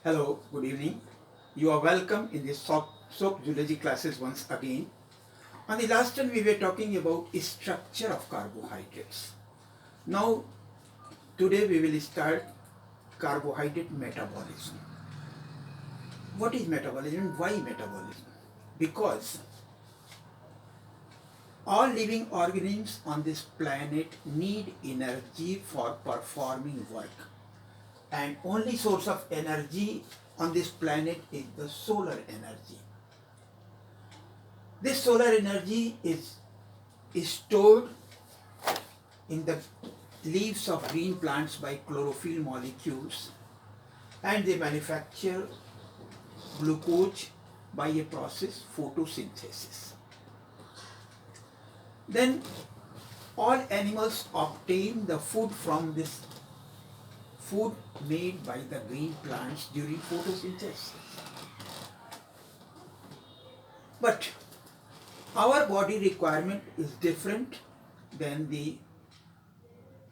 Hello, good evening. You are welcome in the SOCT Zoology classes once again. On the last one, we were talking about the structure of carbohydrates. Now, today we will start carbohydrate metabolism. What is metabolism? Why metabolism? Because all living organisms on this planet need energy for performing work. And only source of energy on this planet is the solar energy. This solar energy is stored in the leaves of green plants by chlorophyll molecules, and they manufacture glucose by a process photosynthesis. Then all animals obtain the food from this food made by the green plants during photosynthesis. But our body requirement is different than the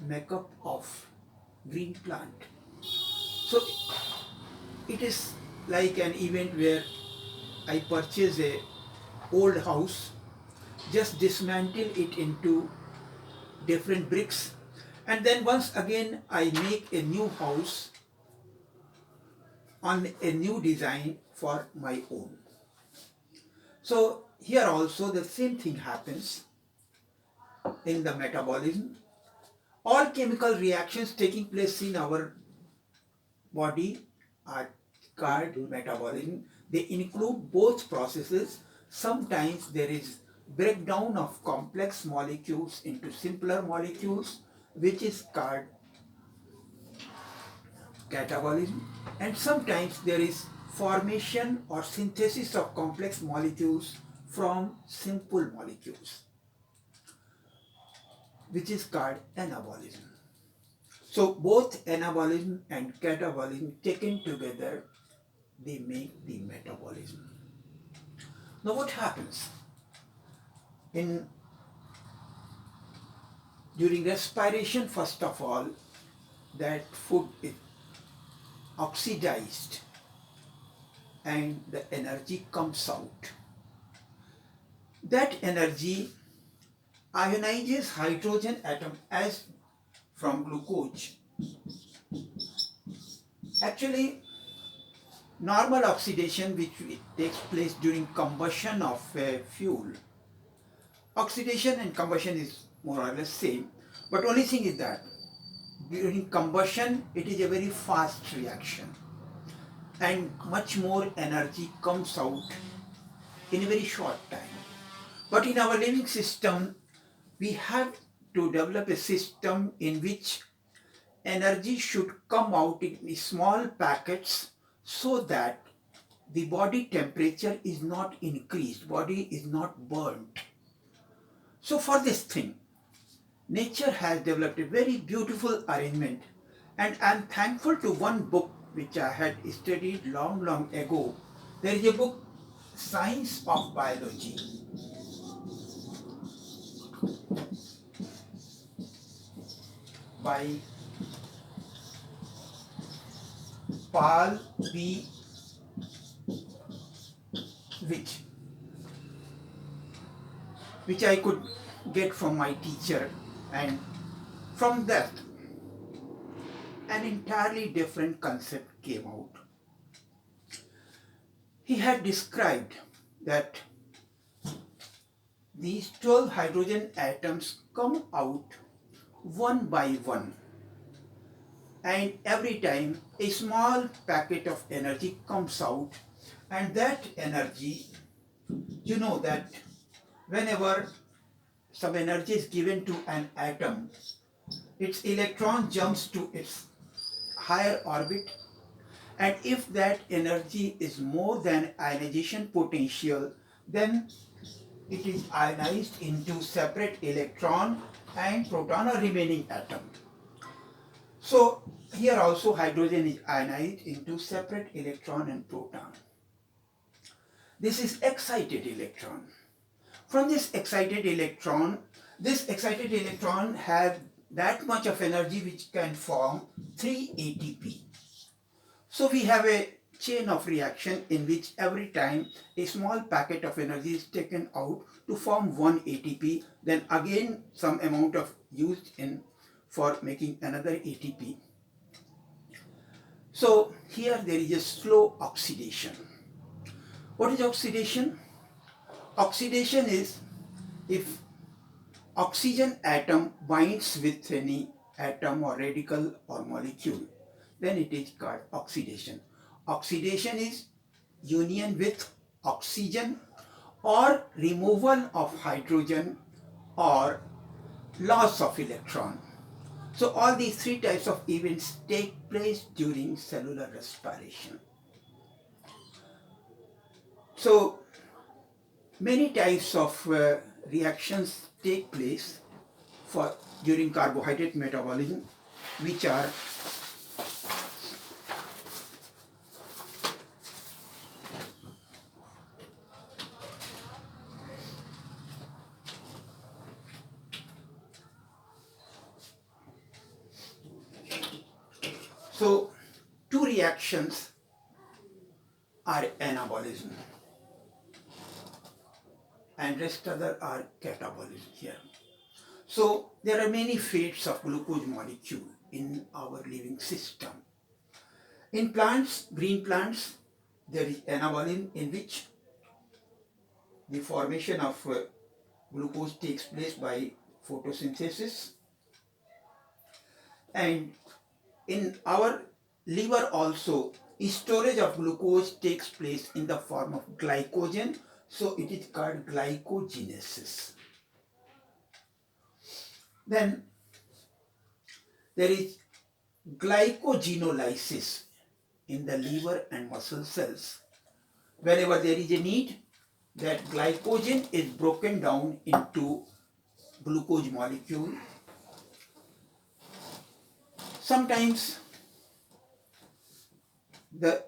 makeup of green plant. So it is like an event where I purchase a old house, just dismantle it into different bricks, and then once again I make a new house on a new design for my own. So here also the same thing happens in the metabolism. All chemical reactions taking place in our body are called metabolism. They include both processes. Sometimes there is breakdown of complex molecules into simpler molecules, which is called catabolism, and sometimes there is formation or synthesis of complex molecules from simple molecules, which is called anabolism. So both anabolism and catabolism taken together, they make the metabolism. Now what happens? During respiration, first of all, that food is oxidized and the energy comes out. That energy ionizes hydrogen atom as from glucose. Actually, normal oxidation which takes place during combustion of fuel, oxidation and combustion is more or less same, but only thing is that during combustion it is a very fast reaction and much more energy comes out in a very short time. But in our living system, we have to develop a system in which energy should come out in small packets so that the body temperature is not increased, body is not burnt. So for this thing, nature has developed a very beautiful arrangement, and I am thankful to one book which I had studied long ago. There is a book, Science of Biology, by Paul B. which I could get from my teacher, and from that an entirely different concept came out. He had described that these 12 hydrogen atoms come out one by one, and every time a small packet of energy comes out, and that energy, you know that whenever some energy is given to an atom, its electron jumps to its higher orbit, and if that energy is more than ionization potential, then it is ionized into separate electron and proton or remaining atom. So here also hydrogen is ionized into separate electron and proton. This is excited electron. From this excited electron has that much of energy which can form 3 ATP. So we have a chain of reaction in which every time a small packet of energy is taken out to form one ATP, then again some amount of used in for making another ATP. So here there is a slow oxidation. What is oxidation? Oxidation is if oxygen atom binds with any atom or radical or molecule, then it is called oxidation. Oxidation is union with oxygen or removal of hydrogen or loss of electron. So all these three types of events take place during cellular respiration. So many types of reactions take place during carbohydrate metabolism, which are so two reactions are anabolism and rest other are catabolism here. So there are many fates of glucose molecule in our living system. In plants, green plants, there is anabolism in which the formation of glucose takes place by photosynthesis, and in our liver also storage of glucose takes place in the form of glycogen, so it is called glycogenesis. Then there is glycogenolysis in the liver and muscle cells. Whenever there is a need, that glycogen is broken down into glucose molecule. Sometimes the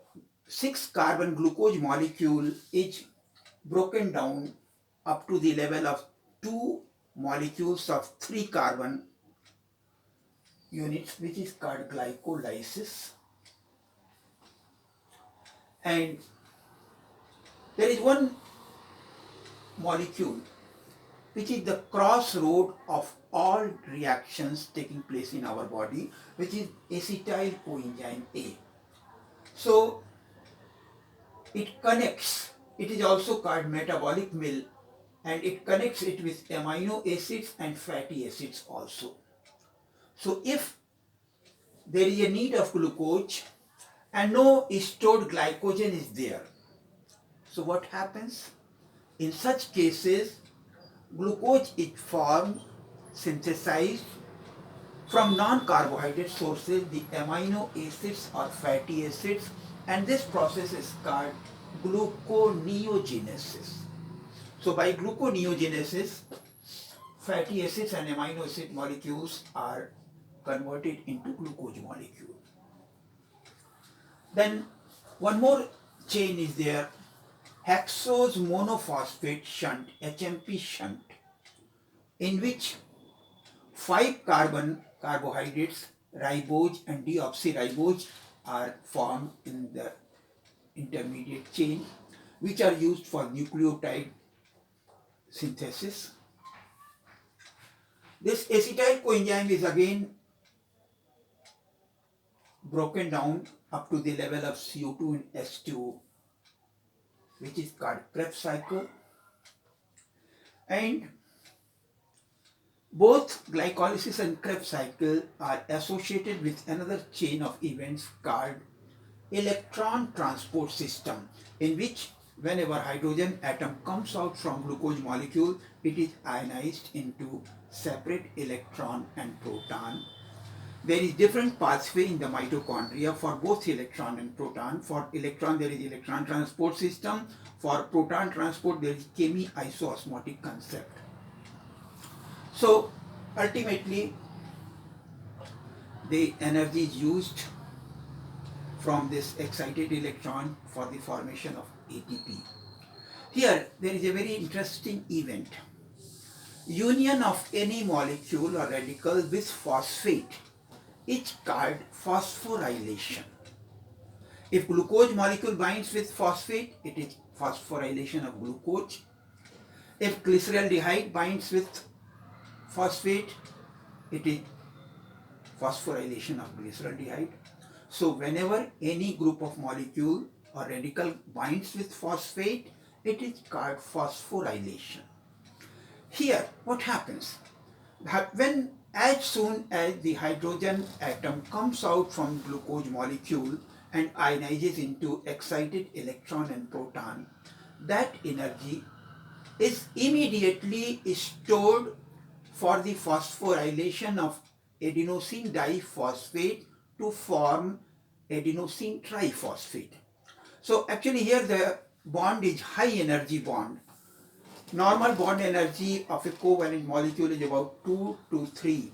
6-carbon glucose molecule is broken down up to the level of 2 molecules of 3-carbon units, which is called glycolysis. And there is one molecule which is the crossroad of all reactions taking place in our body, which is acetyl coenzyme A. So it connects, it is also called metabolic mill, and it connects it with amino acids and fatty acids also. So if there is a need of glucose and no stored glycogen is there, so what happens? In such cases, glucose is formed, synthesized from non-carbohydrate sources, the amino acids or fatty acids, and this process is called gluconeogenesis. So by gluconeogenesis, fatty acids and amino acid molecules are converted into glucose molecule. Then one more chain is there, hexose monophosphate shunt, HMP shunt, in which 5-carbon carbohydrates, ribose and deoxyribose, are formed in the intermediate chain, which are used for nucleotide synthesis. This acetyl coenzyme is again broken down up to the level of CO2 and H2O, which is called Krebs cycle. And both glycolysis and Krebs cycle are associated with another chain of events called electron transport system, in which whenever hydrogen atom comes out from glucose molecule, it is ionized into separate electron and proton. There is different pathway in the mitochondria for both electron and proton. For electron there is electron transport system. For proton transport there is chemi-isoosmotic concept. So ultimately the energy is used from this excited electron for the formation of ATP. Here there is a very interesting event. Union of any molecule or radical with phosphate is called phosphorylation. If glucose molecule binds with phosphate, it is phosphorylation of glucose. If glyceraldehyde binds with phosphate, it is phosphorylation of glyceraldehyde. So whenever any group of molecule or radical binds with phosphate, it is called phosphorylation. Here, what happens? When as soon as the hydrogen atom comes out from glucose molecule and ionizes into excited electron and proton, that energy is immediately stored for the phosphorylation of adenosine diphosphate to form adenosine triphosphate. So actually here the bond is high energy bond. Normal bond energy of a covalent molecule is about 2 to 3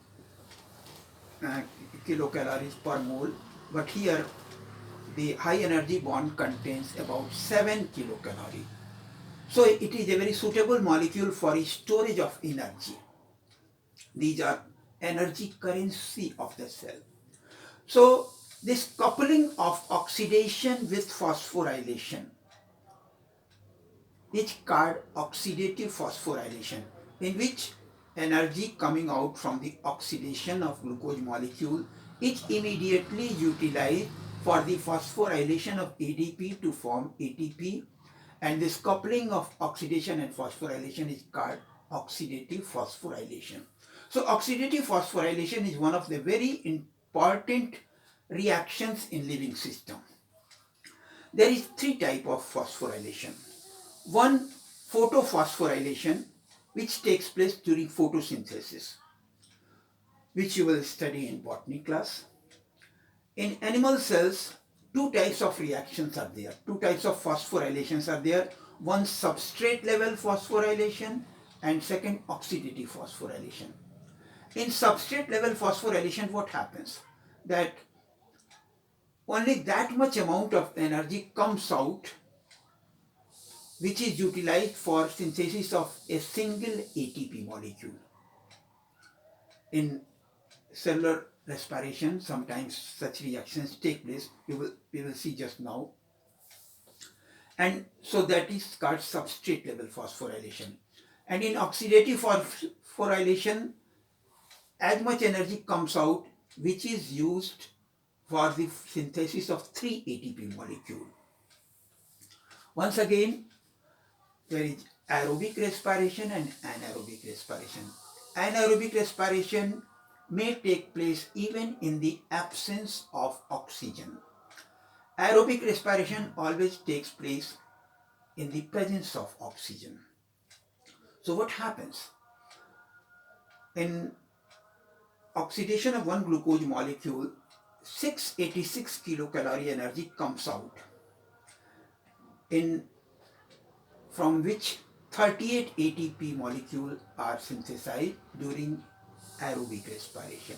kilocalories per mole, but here the high energy bond contains about 7 kilocalories. So it is a very suitable molecule for storage of energy. These are energy currency of the cell. So this coupling of oxidation with phosphorylation is called oxidative phosphorylation, in which energy coming out from the oxidation of glucose molecule is immediately utilized for the phosphorylation of ADP to form ATP, and this coupling of oxidation and phosphorylation is called oxidative phosphorylation. So oxidative phosphorylation is one of the very important reactions in living system. There is 3 types of phosphorylation. One, photophosphorylation, which takes place during photosynthesis, which you will study in botany class. In animal cells, 2 types of reactions are there. 2 types of phosphorylations are there. One, substrate level phosphorylation, and second, oxidative phosphorylation. In substrate level phosphorylation, what happens? That only that much amount of energy comes out which is utilized for synthesis of a single ATP molecule. In cellular respiration, sometimes such reactions take place. We will see just now. And so that is called substrate level phosphorylation. And in oxidative phosphorylation, as much energy comes out which is used for the synthesis of 3 ATP molecules. Once again, there is aerobic respiration and anaerobic respiration. Anaerobic respiration may take place even in the absence of oxygen. Aerobic respiration always takes place in the presence of oxygen. So what happens? In oxidation of one glucose molecule, 686 kilocalorie energy comes out, from which 38 ATP molecules are synthesized during aerobic respiration.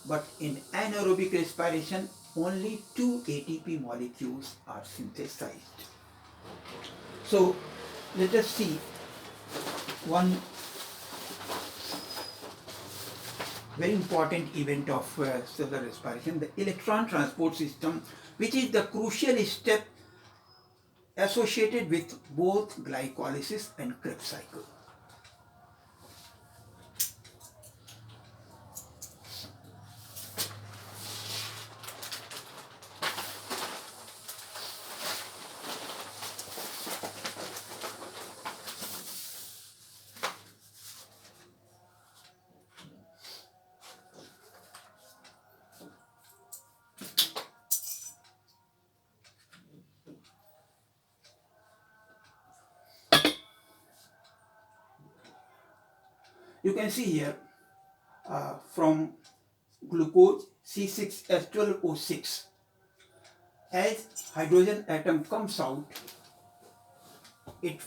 But in anaerobic respiration, only 2 ATP molecules are synthesized. So let us see one very important event of cellular respiration, the electron transport system, which is the crucial step associated with both glycolysis and Krebs cycle. You can see here from glucose C6H12O6, as hydrogen atom comes out, it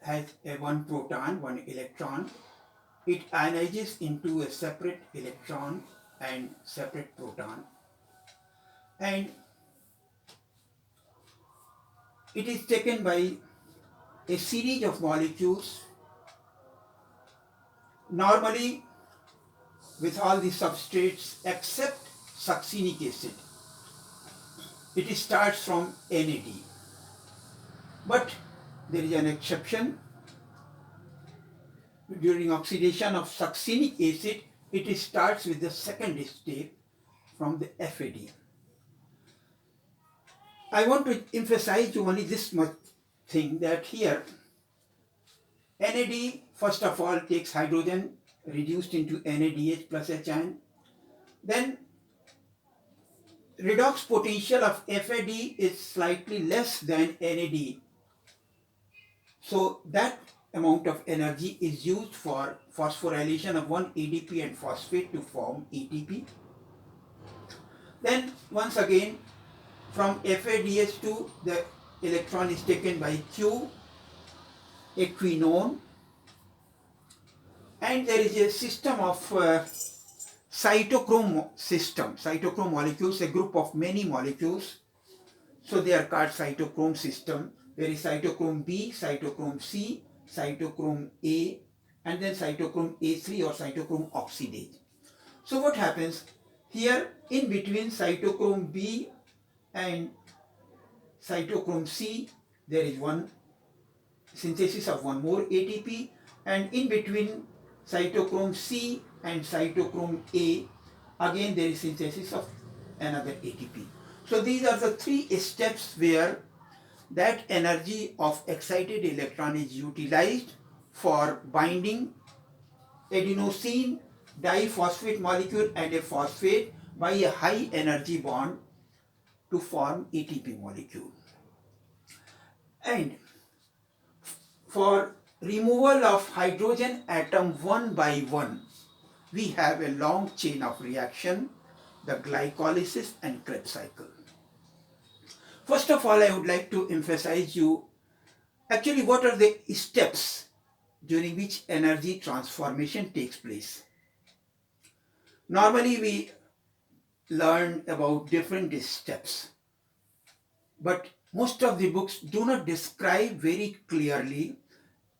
has a 1 proton, 1 electron. It ionizes into a separate electron and separate proton, and it is taken by a series of molecules, normally with all the substrates except succinic acid. it starts from NAD. But there is an exception. During oxidation of succinic acid, it starts with the second step from the FAD. I want to emphasize only this much thing, that here NAD first of all takes hydrogen reduced into NADH plus H-ion. Then redox potential of FAD is slightly less than NAD. So that amount of energy is used for phosphorylation of one ADP and phosphate to form ATP. Then once again from FADH2 the electron is taken by Q, a quinone, and there is a system of cytochrome system. Cytochrome molecules, a group of many molecules, so they are called cytochrome system. There is cytochrome B, cytochrome C, cytochrome A, and then cytochrome A3 or cytochrome oxidase. So what happens here, in between cytochrome B and cytochrome C, there is one synthesis of one more ATP, and in between cytochrome C and cytochrome A, again there is synthesis of another ATP. So these are the three steps where that energy of excited electron is utilized for binding adenosine diphosphate molecule and a phosphate by a high energy bond to form ATP molecule. And for removal of hydrogen atom one by one, we have a long chain of reaction, the glycolysis and Krebs cycle. First of all, I would like to emphasize you actually what are the steps during which energy transformation takes place. Normally we learn about different steps, but most of the books do not describe very clearly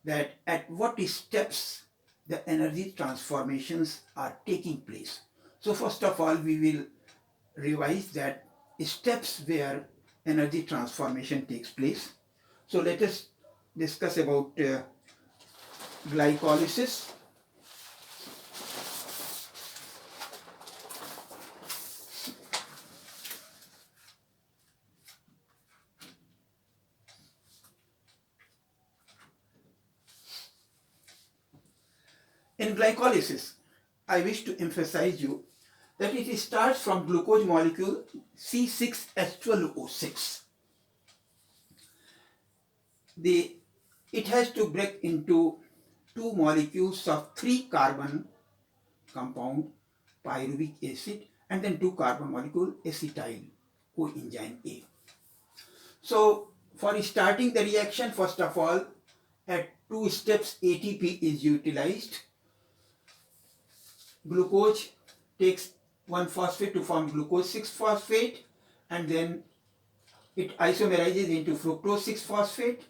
that at what steps the energy transformations are taking place. So first of all, we will revise that steps where energy transformation takes place. So let us discuss about glycolysis. In glycolysis, I wish to emphasize you that it starts from glucose molecule C6H12O6. It has to break into two molecules of 3-carbon compound pyruvic acid and then 2-carbon molecule acetyl coenzyme A. So for starting the reaction, first of all, at 2 steps ATP is utilized. Glucose takes one phosphate to form glucose 6-phosphate, and then it isomerizes into fructose 6-phosphate.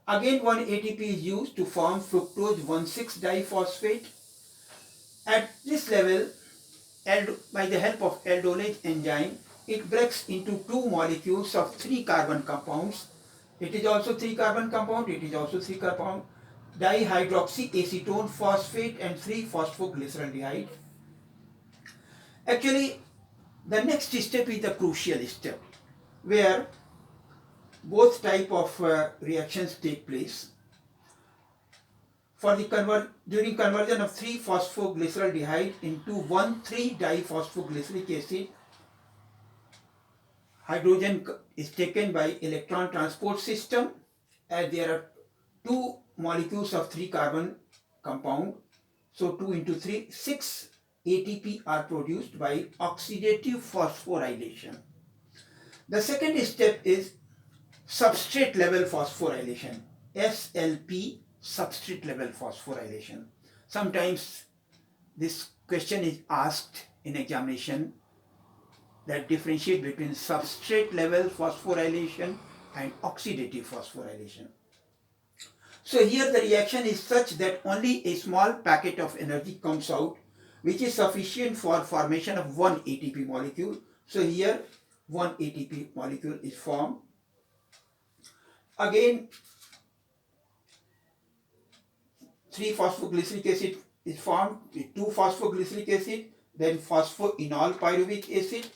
Again one ATP is used to form fructose 1,6-diphosphate. At this level, by the help of aldolase enzyme, it breaks into two molecules of 3-carbon compounds. It is also 3-carbon compound, it is also 3-carbon dihydroxyacetone phosphate and 3-phosphoglyceraldehyde. Actually, the next step is the crucial step where both type of reactions take place. For the during conversion of 3-phosphoglyceraldehyde into 1,3-diphosphoglyceric acid, hydrogen is taken by electron transport system, as there are two molecules of 3-carbon compound. So 2 into 3, 6 ATP are produced by oxidative phosphorylation. The second step is substrate level phosphorylation, SLP, substrate level phosphorylation. Sometimes this question is asked in examination, that differentiate between substrate level phosphorylation and oxidative phosphorylation. So here the reaction is such that only a small packet of energy comes out, which is sufficient for formation of one ATP molecule. So here one ATP molecule is formed. Again, 3-phosphoglyceric acid is formed with 2-phosphoglyceric acid, then phosphoenol pyruvic acid.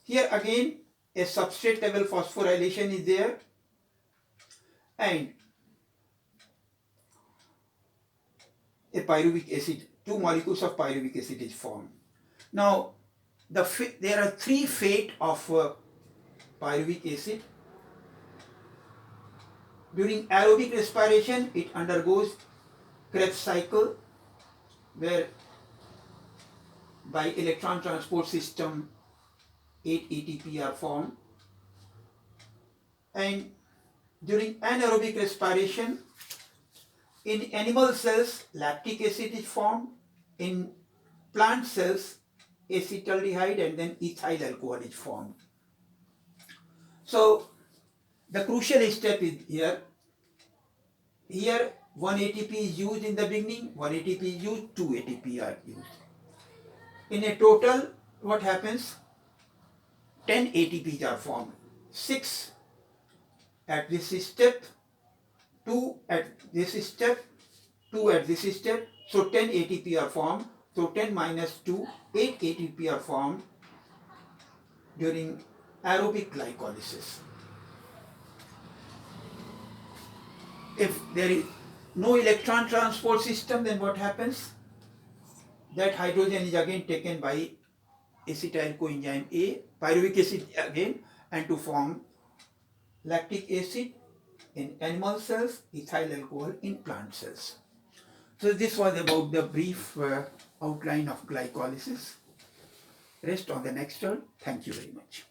Here again a substrate level phosphorylation is there, and a pyruvic acid, 2 molecules of pyruvic acid is formed. Now there are 3 fate of pyruvic acid. During aerobic respiration it undergoes Krebs cycle, where by electron transport system 8 ATP are formed, and during anaerobic respiration in animal cells lactic acid is formed, in plant cells acetaldehyde and then ethyl alcohol is formed. So the crucial step is here. Here 1 ATP is used in the beginning, 1 ATP is used, 2 ATP are used. In a total, what happens? 10 ATPs are formed. 6 at this step, 2 at this step, 2 at this step. So 10 ATP are formed. So 10 minus 2, 8 ATP are formed during aerobic glycolysis. If there is no electron transport system, then what happens? That hydrogen is again taken by acetyl coenzyme A, pyruvic acid again, and to form lactic acid in animal cells, ethyl alcohol in plant cells. So this was about the brief outline of glycolysis. Rest on the next turn. Thank you very much.